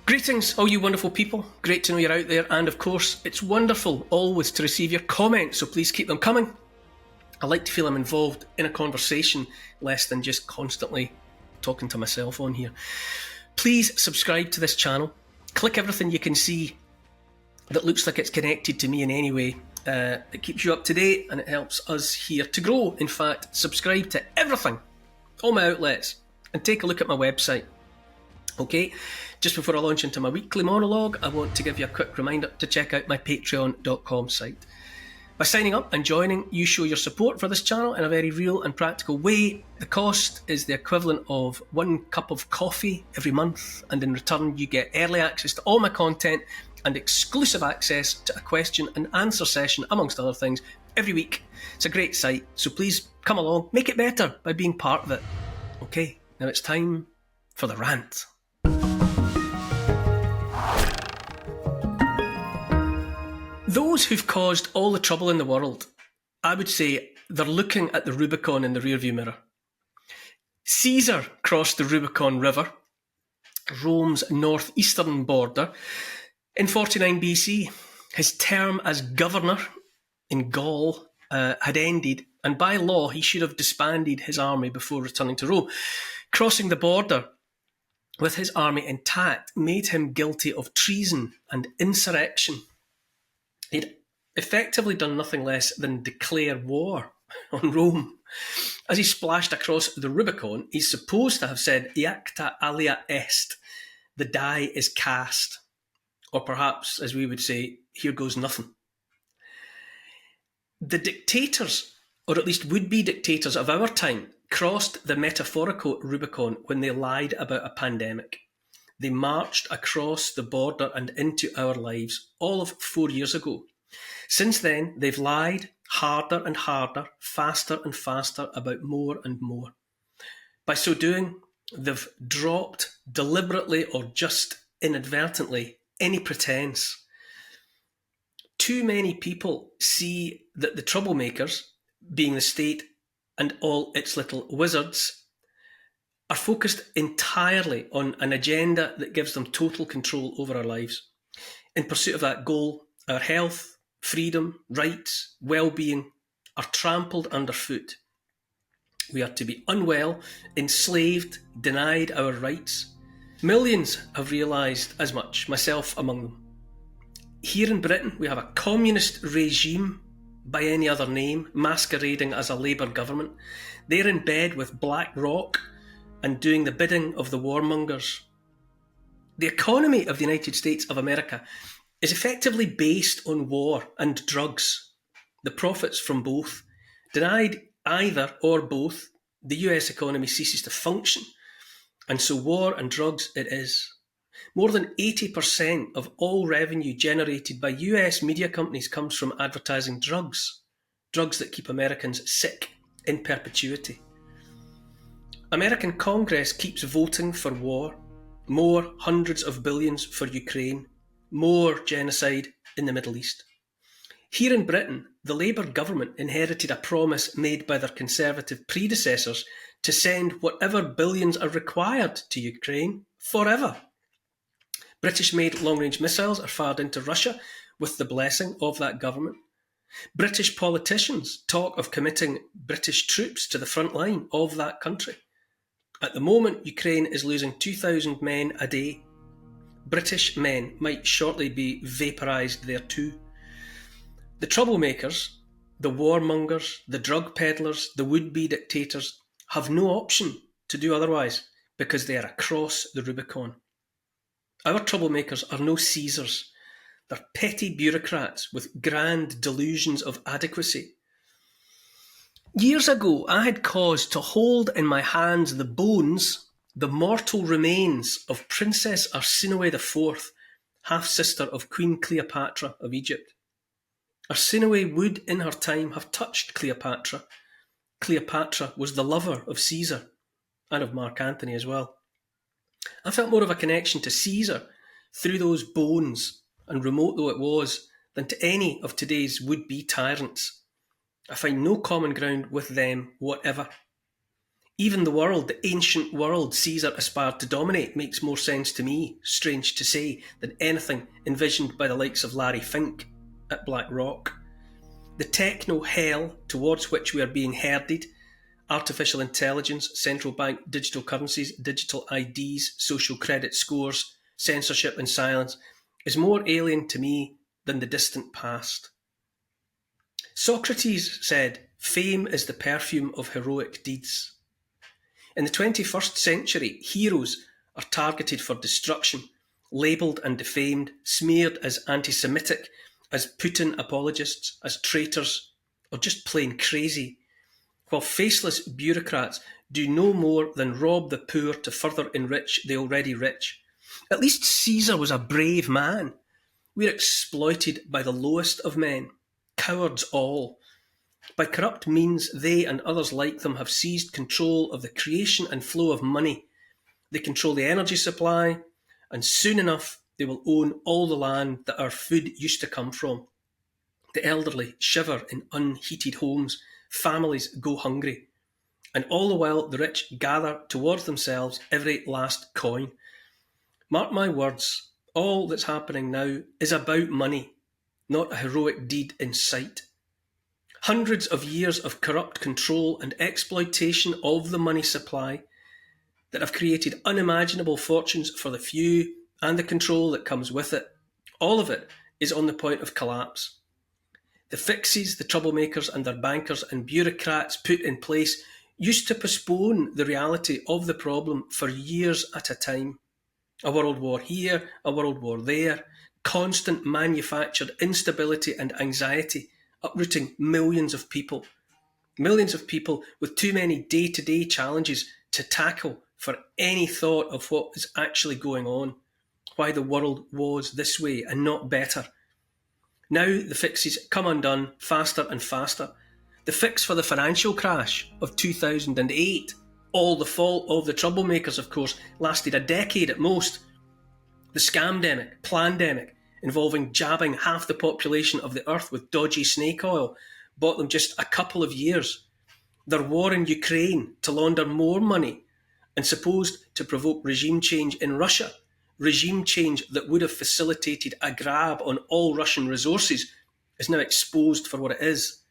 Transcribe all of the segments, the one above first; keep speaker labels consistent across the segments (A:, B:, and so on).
A: Greetings, all you wonderful people. Great to know you're out there. And of course, it's wonderful always to receive your comments, so please keep them coming. I like to feel I'm involved in a conversation less than just constantly talking to myself on here. Please subscribe to this channel. Click everything you can see that looks like it's connected to me in any way. It keeps you up to date and it helps us here to grow. In fact, subscribe to everything, all my outlets, and take a look at my website. Okay, just before I launch into my weekly monologue, I want to give you a quick reminder to check out my patreon.com site. By signing up and joining, you show your support for this channel in a very real and practical way. The cost is the equivalent of 1 cup of coffee every month, and in return you get early access to all my content and exclusive access to a question and answer session, amongst other things, every week. It's a great site, so please come along, make it better by being part of it. Okay, now it's time for the rant. Those who've caused all the trouble in the world, I would say they're looking at the Rubicon in the rearview mirror. Caesar crossed the Rubicon River, Rome's northeastern border, in 49 BC. His term as governor in Gaul had ended, and by law he should have disbanded his army before returning to Rome. Crossing the border with his army intact made him guilty of treason and insurrection. He'd effectively done nothing less than declare war on Rome. As he splashed across the Rubicon, he's supposed to have said, "Iacta alia est," the die is cast. Or perhaps, as we would say, here goes nothing. The dictators, or at least would-be dictators of our time, crossed the metaphorical Rubicon when they lied about a pandemic. They marched across the border and into our lives all of 4 years ago. Since then, they've lied harder and harder, faster and faster about more and more. By so doing, they've dropped deliberately or just inadvertently any pretense. Too many people see that the troublemakers, being the state and all its little wizards, are focused entirely on an agenda that gives them total control over our lives. In pursuit of that goal, our health, freedom, rights, well-being are trampled underfoot. We are to be unwell, enslaved, denied our rights. Millions have realised as much, myself among them. Here in Britain, we have a communist regime by any other name, masquerading as a Labour government. They're in bed with BlackRock and doing the bidding of the warmongers. The economy of the United States of America is effectively based on war and drugs. The profits from both. Denied either or both, the US economy ceases to function, and so war and drugs it is. More than 80% of all revenue generated by US media companies comes from advertising drugs. Drugs that keep Americans sick in perpetuity. American Congress keeps voting for war, more hundreds of billions for Ukraine, more genocide in the Middle East. Here in Britain, the Labour government inherited a promise made by their Conservative predecessors to send whatever billions are required to Ukraine forever. British-made long-range missiles are fired into Russia with the blessing of that government. British politicians talk of committing British troops to the front line of that country. At the moment, Ukraine is losing 2,000 men a day. British men might shortly be vaporised there too. The troublemakers, the warmongers, the drug peddlers, the would-be dictators have no option to do otherwise because they are across the Rubicon. Our troublemakers are no Caesars. They're petty bureaucrats with grand delusions of adequacy. Years ago, I had cause to hold in my hands the bones, the mortal remains of Princess Arsinoe IV, half-sister of Queen Cleopatra of Egypt. Arsinoe would, in her time, have touched Cleopatra. Cleopatra was the lover of Caesar, and of Mark Antony as well. I felt more of a connection to Caesar through those bones, and remote though it was, than to any of today's would-be tyrants. I find no common ground with them whatever. Even the world, the ancient world Caesar aspired to dominate, makes more sense to me, strange to say, than anything envisioned by the likes of Larry Fink at Black Rock. The techno hell towards which we are being herded, artificial intelligence, central bank digital currencies, digital IDs, social credit scores, censorship and silence, is more alien to me than the distant past. Socrates said, "Fame is the perfume of heroic deeds." In the 21st century, heroes are targeted for destruction, labelled and defamed, smeared as anti-Semitic, as Putin apologists, as traitors, or just plain crazy, while faceless bureaucrats do no more than rob the poor to further enrich the already rich. At least Caesar was a brave man. We're exploited by the lowest of men, cowards all. By corrupt means, they and others like them have seized control of the creation and flow of money. They control the energy supply, and soon enough they will own all the land that our food used to come from. The elderly shiver in unheated homes, families go hungry, and all the while the rich gather towards themselves every last coin. Mark my words, all that's happening now is about money, not a heroic deed in sight. Hundreds of years of corrupt control and exploitation of the money supply that have created unimaginable fortunes for the few and the control that comes with it. All of it is on the point of collapse. The fixes the troublemakers and their bankers and bureaucrats put in place used to postpone the reality of the problem for years at a time. A world war here, a world war there, constant manufactured instability and anxiety, uprooting millions of people with too many day-to-day challenges to tackle for any thought of what is actually going on, why the world was this way and not better. Now the fixes come undone faster and faster. The fix for the financial crash of 2008, all the fault of the troublemakers, of course, lasted a decade at most. The scamdemic, plandemic, involving jabbing half the population of the earth with dodgy snake oil, bought them just a couple of years. Their war in Ukraine to launder more money and supposed to provoke regime change in Russia, regime change that would have facilitated a grab on all Russian resources, is now exposed for what it is.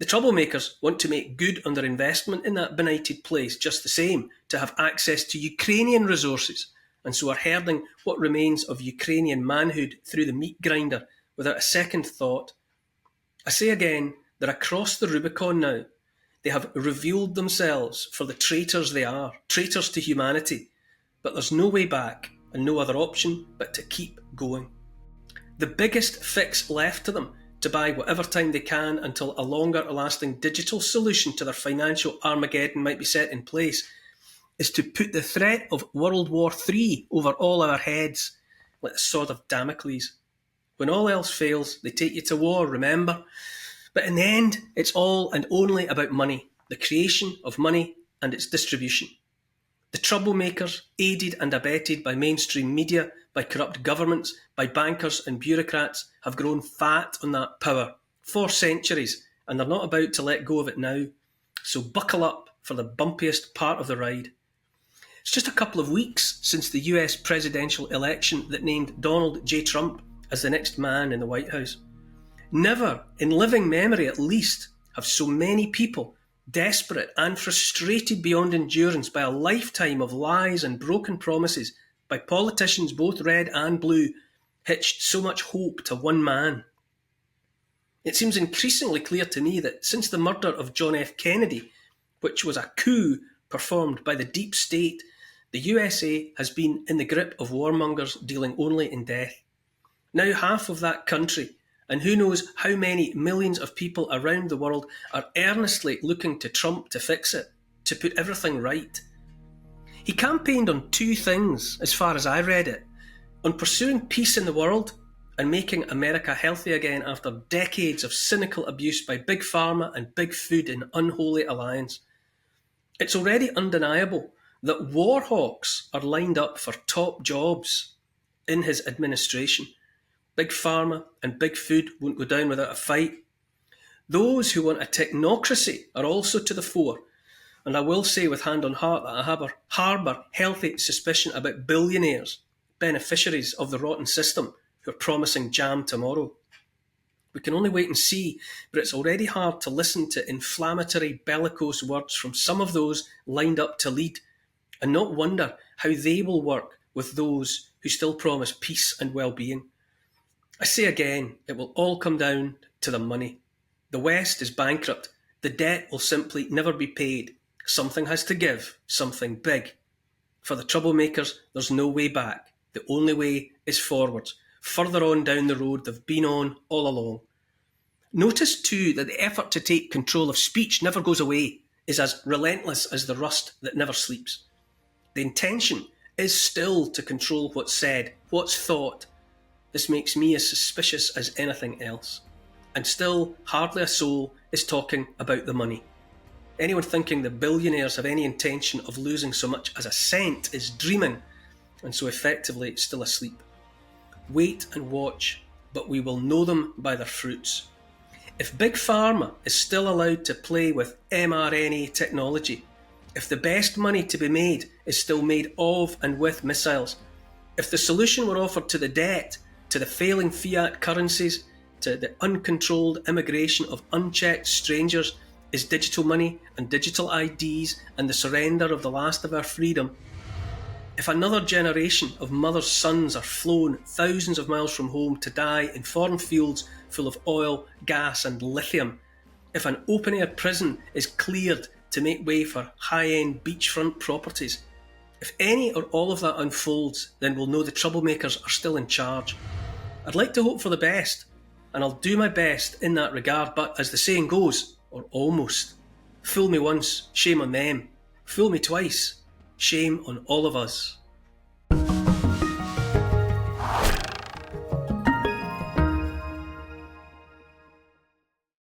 A: The troublemakers want to make good on their investment in that benighted place just the same, to have access to Ukrainian resources, and so are herding what remains of Ukrainian manhood through the meat grinder without a second thought. I say again, they're across the Rubicon now. They have revealed themselves for the traitors they are, traitors to humanity. But there's no way back and no other option but to keep going. The biggest fix left to them, to buy whatever time they can until a longer lasting digital solution to their financial Armageddon might be set in place, is to put the threat of World War III over all our heads, like the sword of Damocles. When all else fails, they take you to war, remember? But in the end, it's all and only about money, the creation of money and its distribution. The troublemakers, aided and abetted by mainstream media, by corrupt governments, by bankers and bureaucrats, have grown fat on that power for centuries, and they're not about to let go of it now. So buckle up for the bumpiest part of the ride. It's just a couple of weeks since the US presidential election that named Donald J. Trump as the next man in the White House. Never, in living memory at least, have so many people, desperate and frustrated beyond endurance by a lifetime of lies and broken promises, by politicians both red and blue, hitched so much hope to one man. It seems increasingly clear to me that since the murder of John F. Kennedy, which was a coup performed by the deep state, the USA has been in the grip of warmongers dealing only in death. Now half of that country, and who knows how many millions of people around the world, are earnestly looking to Trump to fix it, to put everything right. He campaigned on two things, as far as I read it: on pursuing peace in the world and making America healthy again after decades of cynical abuse by Big Pharma and Big Food in unholy alliance. It's already undeniable that war hawks are lined up for top jobs in his administration. Big Pharma and Big Food won't go down without a fight. Those who want a technocracy are also to the fore, And I will say with hand on heart that I harbour healthy suspicion about billionaires, beneficiaries of the rotten system, who are promising jam tomorrow. We can only wait and see, but it's already hard to listen to inflammatory, bellicose words from some of those lined up to lead, and not wonder how they will work with those who still promise peace and well-being. I say again, it will all come down to the money. The West is bankrupt. The debt will simply never be paid. Something has to give, something big. For the troublemakers, there's no way back. The only way is forwards, further on down the road they've been on all along. Notice too that the effort to take control of speech never goes away, is as relentless as the rust that never sleeps. The intention is still to control what's said, what's thought. This makes me as suspicious as anything else. And still, hardly a soul is talking about the money. Anyone thinking the billionaires have any intention of losing so much as a cent is dreaming, and so effectively still asleep. Wait and watch, but we will know them by their fruits. If Big Pharma is still allowed to play with mRNA technology, if the best money to be made is still made of and with missiles, if the solution were offered to the debt, to the failing fiat currencies, to the uncontrolled immigration of unchecked strangers, is digital money and digital IDs and the surrender of the last of our freedom, if another generation of mothers' sons are flown thousands of miles from home to die in foreign fields full of oil, gas and lithium, if an open-air prison is cleared to make way for high-end beachfront properties, if any or all of that unfolds, then we'll know the troublemakers are still in charge. I'd like to hope for the best, and I'll do my best in that regard, but as the saying goes, or almost, fool me once, shame on them. Fool me twice, shame on all of us.